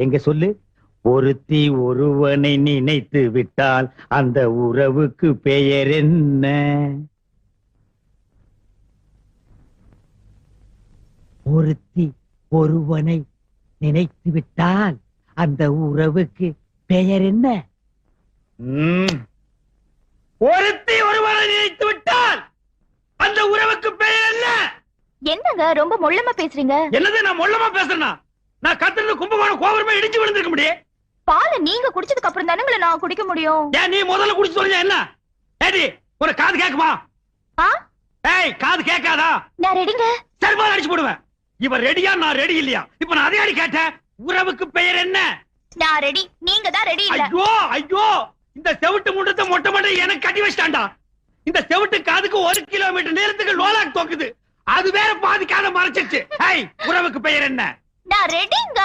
எங்க சொல்லு. ஒருத்தி ஒருவனை நினைத்து விட்டால் அந்த உறவுக்கு பெயர் என்ன? ஒருத்தி ஒருவனை நினைத்து விட்டால் அந்த உறவுக்கு பெயர் என்ன? ஒருத்தி ஒருவனை நினைத்து விட்டால் அந்த உறவுக்கு பெயர் என்ன? என்னங்க ரொம்ப மொள்ளமா பேசுறீங்க? என்னது நான் மொள்ளமா பேசுறேனா? நான் கத்துறது கும்பகோணம் கோபுரமா இடிச்சு விழுந்திருக்க முடியும். பாலை நீங்க குடிச்சதுக்கு அப்புறம் தானே நான் குடிக்க முடியும். ஏன் நீ முதல்ல குடிச்சு சொல்லுங்க. என்ன ஏடி ஒரு காது கேக்குமா? ஏய் காது கேட்காதா? நான் ரெடிங்க. சர்பால் அடிச்சு போடுவேன். இவன் ரெடியா நான் ரெடி இல்லையா? இப்ப நான் அதே அடி கேட்டேன். உறவுக்கு பெயர் என்ன? நான் ரெடி, நீங்க தான் ரெடி இல்ல. ஐயோ ஐயோ, இந்த செவிட்டு முண்டத்தை மொட்டை மொட்டை எனக்கு கட்டி வச்சிட்டான்டா. இந்த செவிட்டு காதுக்கு 1 கிலோமீட்டர் நேரத்துக்கு லோலாக் தோக்குது. அது வேற பாதி காதை மறைச்சிருச்சு. உறவுக்கு பெயர் என்ன? நான் ரெடிங்க.